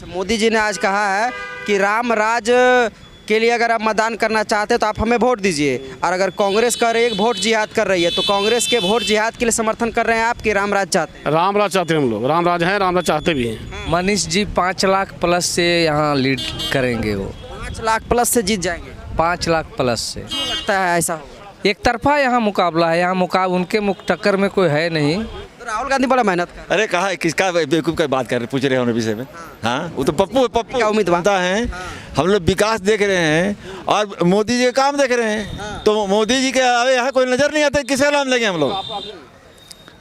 मोदी जी ने आज कहा है कि राम राज के लिए अगर आप मतदान करना चाहते हैं तो आप हमें वोट दीजिए, और अगर कांग्रेस कर एक वोट जिहाद कर रही है तो कांग्रेस के वोट जिहाद के लिए समर्थन कर रहे हैं आप कि राम राज चाहते हैं? राम राज चाहते हैं हम लोग, राम राज हैं, राम राज चाहते भी हैं। मनीष जी 5 लाख प्लस से यहाँ लीड करेंगे, वो 5 लाख प्लस से जीत जाएंगे। 5 लाख प्लस से क्यों लगता है ऐसा होगा? एक तरफा यहाँ मुकाबला है, यहाँ उनके टक्कर में कोई है नहीं। तो राहुल गांधी बड़ा मेहनत कर अरे कहा किसका बेवकूफ़ का बात कर रहे, पूछ रहे हैं विषय में। हाँ, वो तो पप्पू क्या उम्मीदवार बनता है। हम लोग विकास देख रहे हैं और मोदी जी का काम देख रहे हैं, तो मोदी जी के अरे यहाँ कोई नज़र नहीं आता, किसे नाम लगे हम लोग?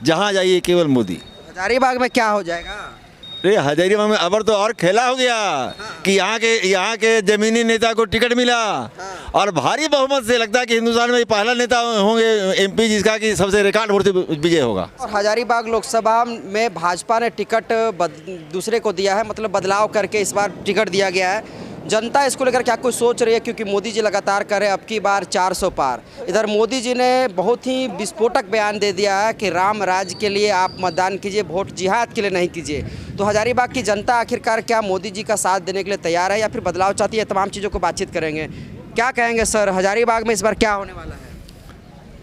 जहाँ जाइए केवल मोदी। हजारीबाग में क्या हो जाएगा? अरे हजारीबाग में अबर तो और खेला हो गया कि यहाँ के जमीनी नेता को टिकट मिला और भारी बहुमत से लगता है कि हिंदुस्तान में पहला नेता होंगे एमपी जिसका कि सबसे रिकॉर्ड वोट से विजय होगा। और हजारीबाग लोकसभा में भाजपा ने टिकट दूसरे को दिया है, मतलब बदलाव करके इस बार टिकट दिया गया है। जनता इसको लेकर क्या कुछ सोच रही है? क्योंकि मोदी जी लगातार कर रहे हैं अब की बार 400 पार। इधर मोदी जी ने बहुत ही विस्फोटक बयान दे दिया है कि राम राज के लिए आप मतदान कीजिए, वोट जिहाद के लिए नहीं कीजिए। तो हजारीबाग की जनता आखिरकार क्या मोदी जी का साथ देने के लिए तैयार है या फिर बदलाव चाहती है? तमाम चीज़ों को बातचीत करेंगे। क्या कहेंगे सर, हजारीबाग में इस बार क्या होने वाला है?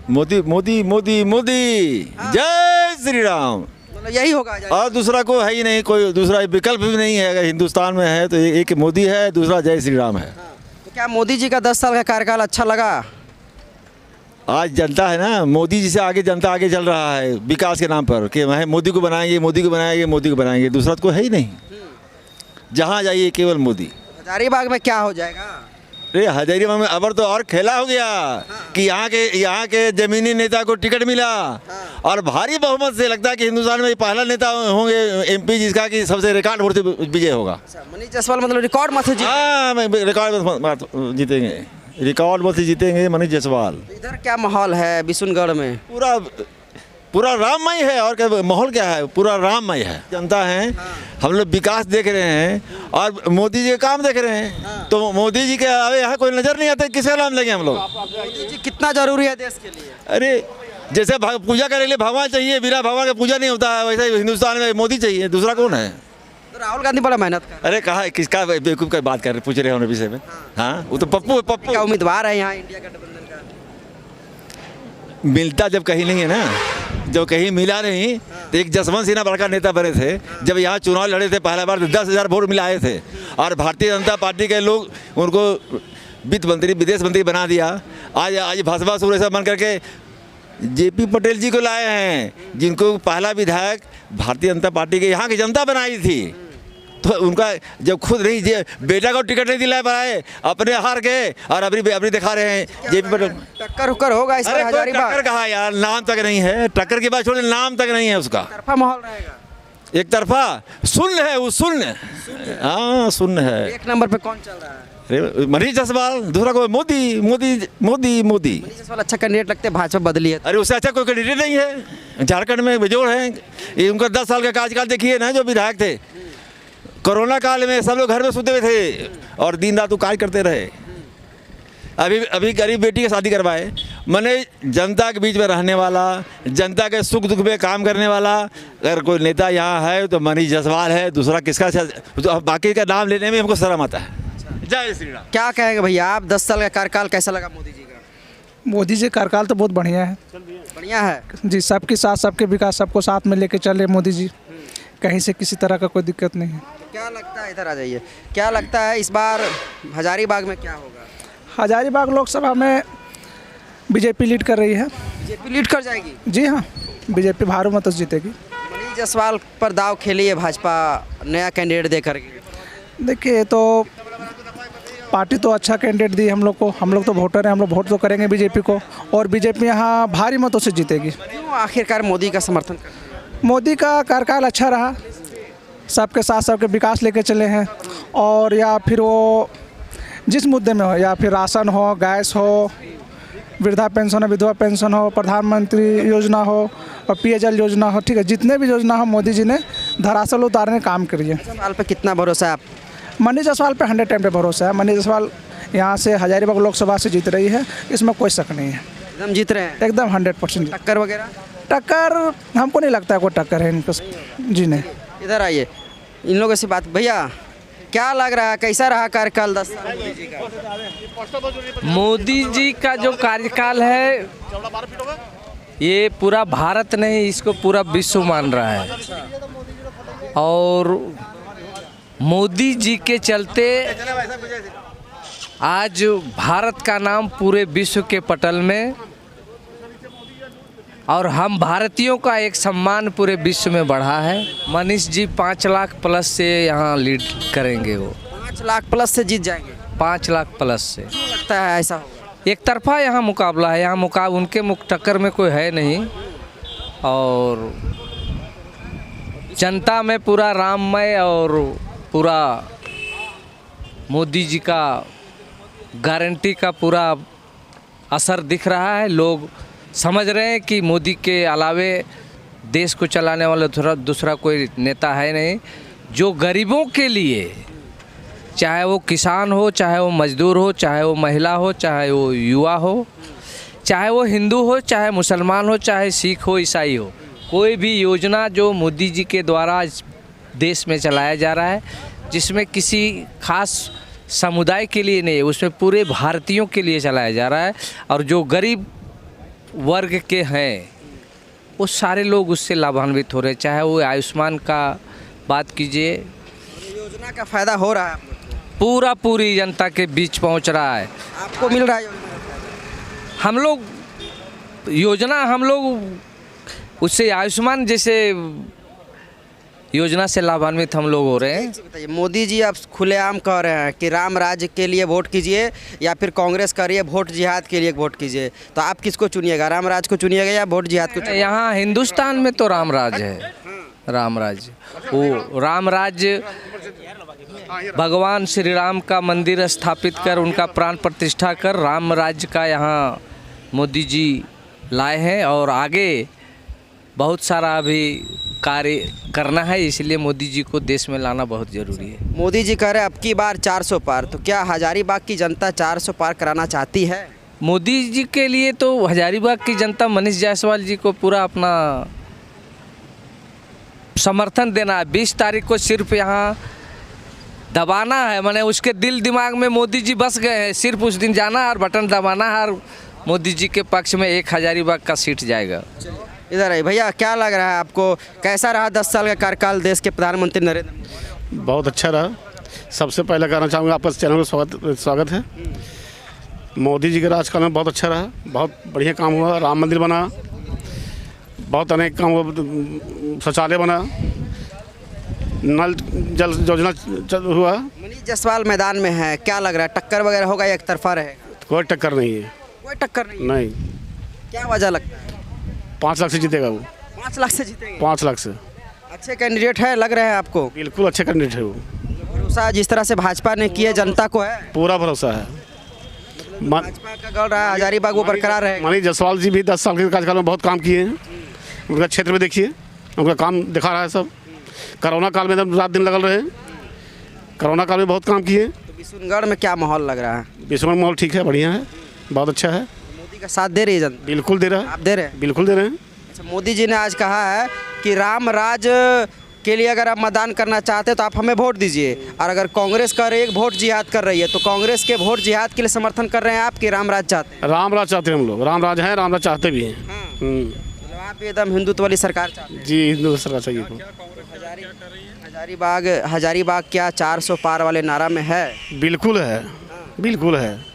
मोदी मोदी मोदी मोदी, जय श्री राम। मतलब यही होगा और दूसरा कोई है ही नहीं, कोई दूसरा विकल्प भी नहीं है। अगर हिंदुस्तान में है तो एक मोदी है, दूसरा जय श्री राम है। तो क्या मोदी जी का 10 साल का कार्यकाल अच्छा लगा? आज जनता है ना, मोदी जी से आगे जनता आगे चल रहा है विकास के नाम पर कि वह मोदी को बनाएंगे, मोदी को बनाएंगे, मोदी को बनाएंगे, दूसरा तो कोई है ही नहीं। जहाँ जाइए केवल मोदी। हजारीबाग में क्या हो जाएगा? अरे हजारीबाग में अबर तो और खेला हो गया कि यहाँ के जमीनी नेता को टिकट मिला और भारी बहुमत से लगता है कि हिंदुस्तान में पहला नेता होंगे एमपी जिसका कि सबसे रिकॉर्ड वोट से विजय होगा। मनीष जायसवाल मतलब रिकॉर्ड मत जीत। हाँ, रिकॉर्ड जीतेंगे, रिकॉर्ड मत जीतेंगे मनीष जायसवाल। इधर क्या माहौल है बिशुनगढ़ में? पूरा राममय है, और क्या माहौल क्या है, पूरा राममय है। जनता है, हम लोग विकास देख रहे हैं और मोदी जी का काम देख रहे हैं, तो मोदी जी के अरे यहाँ कोई नज़र नहीं आता, किसे नाम लगे हम लोग? मोदी जी कितना जरूरी है देश के लिए? अरे जैसे पूजा करने के लिए भगवान चाहिए, बिना भगवान का पूजा नहीं होता है, वैसे हिंदुस्तान में मोदी चाहिए, दूसरा कौन है? तो राहुल गांधी बड़ा मेहनत कर। अरे कहा किसका बेवकूफ़ का बात कर रहे, पूछ रहे हैं विषय में। हाँ, वो तो पप्पू क्या उम्मीदवार है यहाँ इंडिया गठबंधन का? मिलता जब कहीं नहीं है ना, जब कहीं मिला नहीं तो एक जसवंत सिन्हा बड़का नेता बने थे, जब यहाँ चुनाव लड़े थे पहला बार तो 10,000 वोट मिलाए थे और भारतीय जनता पार्टी के लोग उनको वित्त मंत्री विदेश मंत्री बना दिया। आज भाजपा सुरेश बन करके जेपी पटेल जी को लाए हैं, जिनको पहला विधायक भारतीय जनता पार्टी के यहाँ की जनता बनाई थी। तो उनका जब खुद नहीं बेटा को टिकट नहीं दिलाए पाए, अपने हार गए और अभी दिखा रहे हैं जेपी पटेल। टक्कर उक्कर होगा इस पर हजारीबाग? टक्कर कहा यार, नाम तक नहीं है, टक्कर की बात छोड़िए, नाम तक नहीं है उसका। तरफा माहौल रहेगा, एक तरफा शून्य है, वो शून्य। हाँ शून्य है। एक नंबर पे कौन चल रहा है? मनीष जायसवाल, दूसरा कोई मोदी मोदी मोदी मोदी। मनीष जायसवाल अच्छा कैंडिडेट लगते हैं, भाजपा बदली है। अरे उससे अच्छा कोई कैंडिडेट नहीं है। झारखंड में बेजोड़ है, ये उनका 10 साल का कार्यकाल देखिए ना, जो विधायक थे कोरोना काल में सब लोग घर में सोते हुए थे और दिन रात कार्य करते रहे। अभी गरीब बेटी की शादी करवाए, मैंने जनता के बीच में रहने वाला, जनता के सुख दुख में काम करने वाला अगर कोई नेता यहाँ है तो मनीष जायसवाल है, दूसरा किसका? तो बाकी का नाम लेने में हमको शर्म आता है। जय श्री राम। क्या कहेंगे भैया आप, 10 साल का कार्यकाल कैसा लगा मोदी जी का? मोदी जी कार्यकाल तो बहुत बढ़िया है, बढ़िया है जी। सबके साथ सबके विकास, सबको साथ में लेके चले मोदी जी, कहीं से किसी तरह का कोई दिक्कत नहीं है। तो क्या लगता है, इधर आ जाइए, क्या लगता है इस बार हजारीबाग में क्या होगा? हजारीबाग लोकसभा में बीजेपी लीड कर रही है। बीजेपी लीड कर जाएगी? जी हाँ, बीजेपी भारी मतों से जीतेगी। मनीष जायसवाल पर दाव खेली है भाजपा नया कैंडिडेट दे करके। देखिए, तो पार्टी तो अच्छा कैंडिडेट दी हम लोग को, हम लोग तो वोटर हैं, हम लोग वोट तो करेंगे बीजेपी को, और बीजेपी यहाँ भारी मतों से जीतेगी। क्यों आखिरकार मोदी का समर्थन करते हैं? मोदी का कार्यकाल अच्छा रहा, सबके साथ सबके विकास लेके चले हैं, और या फिर वो जिस मुद्दे में हो, या फिर राशन हो, गैस हो, वृद्धा पेंशन हो, विधवा पेंशन हो, प्रधानमंत्री योजना हो और पेयजल योजना हो, ठीक है, जितने भी योजना हो मोदी जी ने धरातल उतारने का काम करिए। जायसवाल पे कितना भरोसा है आप? मनीष जायसवाल पे 100% पे भरोसा है। मनीष जायसवाल यहाँ से हजारीबाग लोकसभा से जीत रही है, इसमें कोई शक नहीं है। एकदम जीत रहे हैं? एकदम 100%। टक्कर वगैरह? टक्कर हमको नहीं लगता है कोई टक्कर है इनको, जी नहीं। इधर आइए, इन लोगों से बात। भैया क्या लग रहा है, कैसा रहा कार्यकाल 10 साल मोदी जी का? मोदी जी का जो कार्यकाल है ये पूरा भारत नहीं, इसको पूरा विश्व मान रहा है। और मोदी जी के चलते आज भारत का नाम पूरे विश्व के पटल में, और हम भारतीयों का एक सम्मान पूरे विश्व में बढ़ा है। मनीष जी 5 लाख प्लस से यहाँ लीड करेंगे, वो 5 लाख प्लस से जीत जाएंगे। 5 लाख प्लस से लगता है ऐसा होगा। एक तरफा यहाँ मुकाबला है, यहाँ उनके टक्कर में कोई है नहीं। और जनता में पूरा राममय और पूरा मोदी जी का गारंटी का पूरा असर दिख रहा है। लोग समझ रहे हैं कि मोदी के अलावे देश को चलाने वाला दूसरा कोई नेता है नहीं, जो गरीबों के लिए, चाहे वो किसान हो, चाहे वो मजदूर हो, चाहे वो महिला हो, चाहे वो युवा हो, चाहे वो हिंदू हो, चाहे मुसलमान हो, चाहे सिख हो, ईसाई हो, कोई भी योजना जो मोदी जी के द्वारा इस देश में चलाया जा रहा है, जिसमें किसी खास समुदाय के लिए नहीं, उसमें पूरे भारतीयों के लिए चलाया जा रहा है। और जो गरीब वर्ग के हैं वो सारे लोग उससे लाभान्वित हो रहे हैं। चाहे वो आयुष्मान का बात कीजिए, योजना का फायदा हो रहा है आप लोग को? पूरा पूरी जनता के बीच पहुंच रहा है। आपको मिल रहा है योजना का फायदा? हम लोग उससे आयुष्मान जैसे योजना से लाभान्वित हम लोग हो रहे हैं। बताइए, मोदी जी अब खुलेआम कह रहे हैं कि राम राज्य के लिए वोट कीजिए या फिर कांग्रेस करिए, वोट जिहाद के लिए वोट कीजिए, तो आप किसको चुनिएगा, राम राज्य को चुनिएगा या वोट जिहाद को चुनिएगा? यहाँ हिंदुस्तान में तो राम राज्य है, राम राज्य। वो राम राज्य भगवान श्री राम का मंदिर स्थापित कर, उनका प्राण प्रतिष्ठा कर राम राज्य का यहाँ मोदी जी लाए हैं। और आगे बहुत सारा अभी कार्य करना है, इसलिए मोदी जी को देश में लाना बहुत ज़रूरी है। मोदी जी कह रहे हैं अब की बार 400 पार, तो क्या हजारीबाग की जनता 400 पार कराना चाहती है? मोदी जी के लिए तो हजारीबाग की जनता मनीष जायसवाल जी को पूरा अपना समर्थन देना है। 20 तारीख को सिर्फ यहाँ दबाना है, माने उसके दिल दिमाग में मोदी जी बस गए हैं। सिर्फ उस दिन जाना और बटन दबाना है और मोदी जी के पक्ष में एक हजारीबाग का सीट जाएगा। इधर है भैया, क्या लग रहा है आपको, कैसा रहा 10 साल का कार्यकाल देश के प्रधानमंत्री नरेंद्र मोदी? बहुत अच्छा रहा। सबसे पहले कहना चाहूँगा आपका चैनल में स्वागत है। मोदी जी के राजकाल में बहुत अच्छा रहा, बहुत बढ़िया काम हुआ। राम मंदिर बना, बहुत अनेक काम हुआ, शौचालय बना, नल जल योजना हुआ। मनीष जायसवाल मैदान में है, क्या लग रहा है, टक्कर वगैरह होगा या एक तरफा रहेगा? कोई टक्कर नहीं है। कोई टक्कर नहीं? नहीं। क्या वजह लगता है? 5 लाख से जीतेगा वो। 5 लाख से जीतेंगे? 5 लाख से। अच्छे कैंडिडेट है लग रहे हैं आपको? बिल्कुल अच्छे कैंडिडेट है वो। भरोसा जिस तरह से भाजपा ने किए जनता को है? पूरा भरोसा है। भाजपा का गढ़ रहा है, हजारीबाग वो बरकरार रहेगा। मनीष जायसवाल जी भी 10 साल के कार्यकाल में बहुत काम किए हैं। उनका क्षेत्र में देखिए, उनका काम दिखा रहा है सब। कोरोना काल में एकदम रात दिन लगल रहे, कोरोना काल में बहुत काम किए। तो बिशुनगढ़ में क्या माहौल लग रहा है? बिशुनगढ़ माहौल ठीक है, बढ़िया है, बहुत अच्छा है। मोदी का साथ दे रही है जनता? बिल्कुल दे रहा है। आप दे रहे हैं? बिल्कुल दे रहे हैं। अच्छा, मोदी जी ने आज कहा है कि राम राज के लिए अगर आप मतदान करना चाहते हैं तो आप हमें वोट दीजिए, और अगर कांग्रेस कर रही है वोट जिहाद कर रही है तो कांग्रेस के वोट जिहाद के लिए समर्थन कर रहे हैं आप कि राम राज चाहते हैं? राम राज चाहते हैं हम लोग, राम राज है, राम राज चाहते भी हैं। मतलब आप एकदम हिंदुत्व वाली सरकार चाहते हैं? जी, हिंदू सरकार चाहिए को। हजारीबाग क्या 400 पार वाले नारा में है? बिल्कुल है, बिल्कुल है।